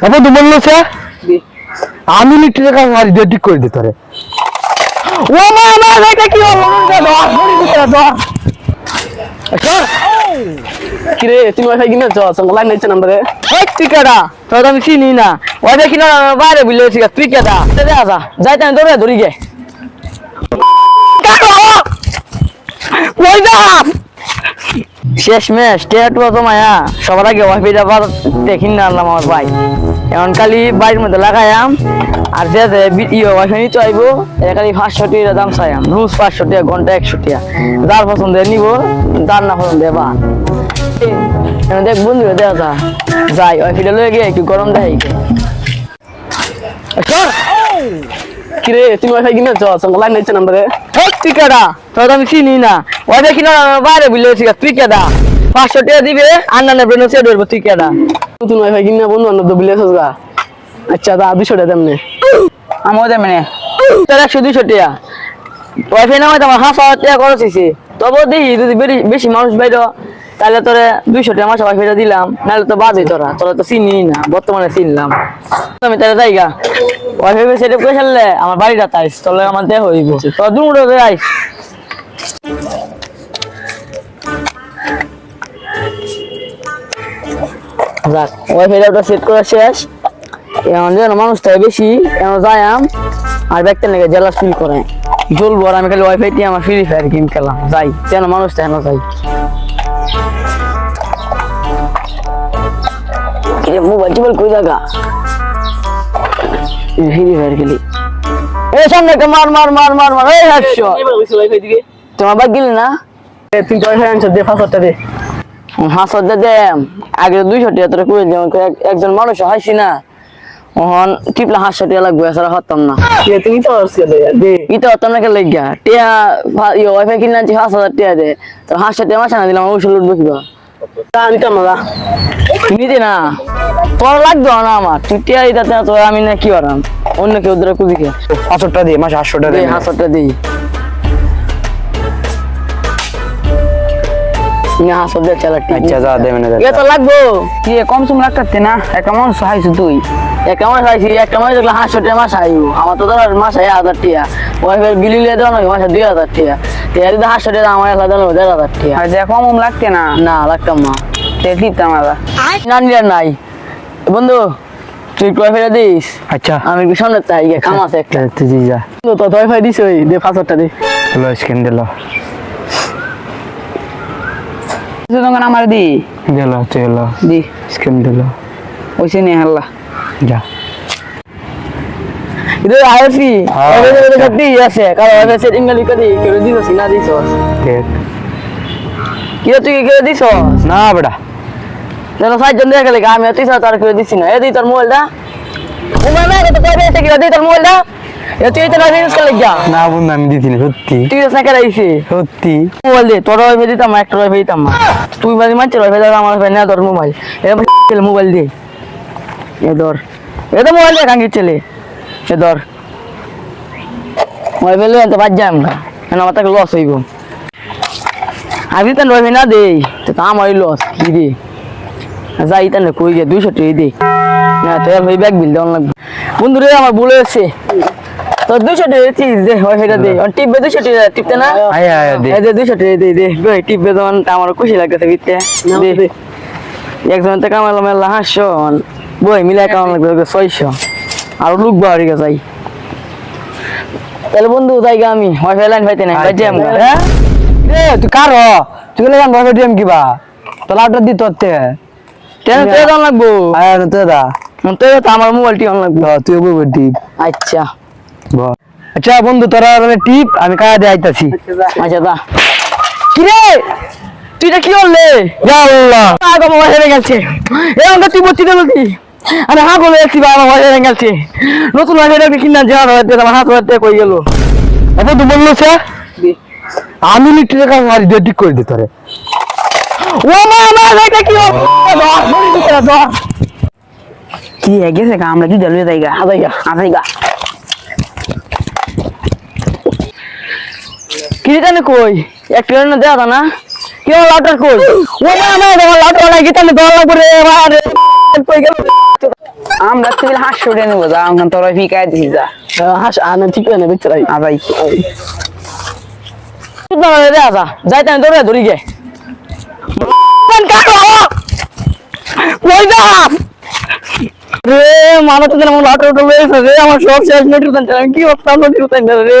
আবার তো বললো সে আমি লিটার টাকা মারি দিয়ে ঠিক করে দিতে রে ও মা এটা কি হলো কিরে তুমি ওয়াইফাই কিনে যাচ্ছ লাইন নিচ্ছে নাম্বারে তুই কেডা তোর আমি চিনি না ওয়াইফাই কিনা বাইরে বুঝলেছি তুই কেডা আসা যাইতে আমি দৌড়ে ধরি গে শেষমেশ টেটু মায়া সবার আগে ওয়াইফাইটা দেখি না আনলাম আমার ভাই এখন খালি বাড়ির মধ্যে লাগাইয়াম আর যে ওয়াইফাই নিতে আইবো খালি 500 টাকা দাম চাইয়াম রোজ 500 টাকা ঘন্টা 100 টাকা যার পছন্দ নিব যার না পছন্দ বা দেখ বন্ধু দেখা যাই ওয়াইফাইটা লয়ে গিয়ে একটু গরম দেয় কিরে তুমি ওয়াইফাই কিনে যাচ্ছ লাইন নিচ্ছে নাম্বারে তুই কেডা তোর আমি চিনি না ওয়াইফাই কিনা বাইরে বুঝলেছি তুই কেডা 500 টাকা দিবে আর না নেবে না ধরবো তুই কেডা নতুন ওয়াইফাই কিনে বন্ধু বান্ধব বিলেছিস গা আচ্ছা দা 200 টাকা দেমনে আমার দেবে না তোর 100-200 টাকা ওয়াইফাই নামাই আমার 5,000 টাকা খরচ হয়েছে তবু দেখি যদি বেশি মানুষ বাইর তাহলে তোরে 200 টাকা আমার ওয়াইফাইটা দিলাম নাহলে তো বাদই তোরা তো চিনি না বর্তমানে চিনলাম আমি তাহলে যাইগা ওয়াইফাই সেটআপ করে ফেললে আমার বাড়িটা তাইস তোলে আমার দেহ হইব তোর দুটো যাইস যাক ওয়াইফাইটা সেট করা শেষ এখন যেন মানুষটা বেশি এখন যাইয়াম আর ব্যাগটা নাকি জেলাস ফিল করে জ্বলবো আর আমি খালি ওয়াইফাই দিয়ে আমার ফ্রি ফায়ার গেম খেলাম যাই যেন মানুষটা এখন যাই মোবাইল টিবাইল কই জায়গা ফ্রি ফায়ার খেলি এই সামনে মার মার মার মার মার এই হাসছো ওয়াইফাই দিকে তোমার বাগ গেলি না তুমি ওয়াইফাই আনছো দে 500 টাকা দে 500 টাকা দে আগে 200 টাকা তোরা কই যেমন একজন মানুষ হাসি না ওহন টিপলা 500 টাকা লাগবে এছাড়া হতাম না তুমি তো দে ইতো হতাম না খেলে গিয়া টিয়া ওয়াইফাই কিনে আনছি 5,000 টাকা দে তো 500 টাকা মাসা না দিলাম ওষুধ লুটবো কিবা নিতাম না নিতে না তোর লাগবে না আমার তুই টিয়া দিতে তো আমি না কি করাম অন্য কেউ ধরে কুদিকে 500 টাকা দিয়ে মাসে 800 টাকা দে 500 টাকা দিই না 500 টাকা চালা ঠিক আচ্ছা যা দে মানে এ তো লাগবো কি কম সম লাগতে না কেমন সহাইছ তুই কেমন খাইছি একটা মাস দেখলে 500 টাকা মাস আইব আমার তো ধর মাস 1000 টাকা ওয়াইফাই বিল লিয়ে দাও না মাসে 2000 টাকা টিয়া দিতে 500 টাকা আমার আলাদা 1000 টাকা আর যে কম লাগতে না না লাগতাম না তে দিতাম না না নিলে নাই বন্ধু তুই ওয়াইফাইটা দিস আচ্ছা আমি কি সামনে তাই কাম আছে একটা তুই যা তো ওয়াইফাই দিস ওই দে 500 টাকা দে হলো স্ক্যান দিল দোকান আমার দি দিল চলো দি স্ক্যান দিল ওইসে নিয়ে হাল্লা যা ಇದು ಆಯ್ಸಿ ಅದೇ ಕಟ್ಟಿ আছে কারণ ওই সেটিং এ লিখে দি করে দিছস না দিছস ঠিক কি তুই করে দিছস না বড়া যেন সাইজ জন দেখে লাগে আমি তুই তার করে দিছি না এ দি তোর মোবাইলটা ও মানে তো কই বেশি করে দি তোর মোবাইলটা এ তুই তো না ইউজ করে লাগা না বন্ধু আমি দিছি না সত্যি তুই তো সাকা রাইছি সত্যি মোবাইল দে তোর ওই দিতাম একটা ওই দিতাম তুই বাড়ি মারছিস ওই দাও আমার ফোন না তোর মোবাইল এ মোবাইল দে এ ধর এ তো মোবাইল দে কাঙ্গি ছেলে এ ধর মোবাইল তো বাদ যাম না কেন আমার তাকে লস হইব আমি তো রবি না দেই তো আমার লস কি রে যাই তাহলে কই গে 200 টাকা দে না তোর ভাই ব্যাগ বিল দেওয়া লাগবে বন্ধু রে আমার ভুল হয়েছে তোর 200 টাকা দিস দে ওই হেটা দে আর টিপবে 200 টাকা টিপতে না আয় আয় দে এই দে 200 টাকা দে দে ভাই টিপবে তখন আমার খুশি লাগতেছে বিতে দে একজন তো কামালো মেলা 500 বই মিলাই কামাল লাগবে 600 আর লুক বাড়ি গে যাই তাহলে বন্ধু যাইগা আমি ওয়াইফাই লাইন পাইতে নাই বাজে আমরা হ্যাঁ এ তুই কারো তুই গেলে গান ভাবে ডিএম কিবা তো লাউটা দি তোতে কেন তে দাম লাগবো আয় তো দা তো আমার মোবাইলটি অন লাগবে তুই বলবি টিপ আচ্ছা আচ্ছা বন্ধু তোরা মানে টিপ আমি কায়া দিয়ে আইতাছি আচ্ছা দা কি রে তুই এটা কি করলে ইয়া আল্লাহ আগো মোবাইল হেরে গেছে এরকম তুই বলছি না বলছি আরে হ্যাঁ বলে একটি বাবা মোবাইল হেরে গেছে নতুন মোবাইল কিনা যাওয়ার হতে আমার হাত হাতে কই গেল আরে তুই বললো সে আমি লিটার টাকা মারি দিয়ে ঠিক করে দিতে রে ও মা এটা কি কি গেছে আমরা কি জলবে যাইগা আজাইগা কি জানে কই একটু না দেয়া না কি লাউটার কই ও মা তোমার লাউটার লাগি তাহলে দর লাগবে রে কই গেল আমরা তুই হাঁস ছুটে নেবো যা এখন তোরা ফিকাই দিস যা হাস আনে ঠিক না বেচতে রাই আদাই রে আসা যাইতে আমি দৌড়ে ধরি গে কই যা রে মানা তো আমার লাট রে আমার সব শেষ নটির কি করতাম নটির রে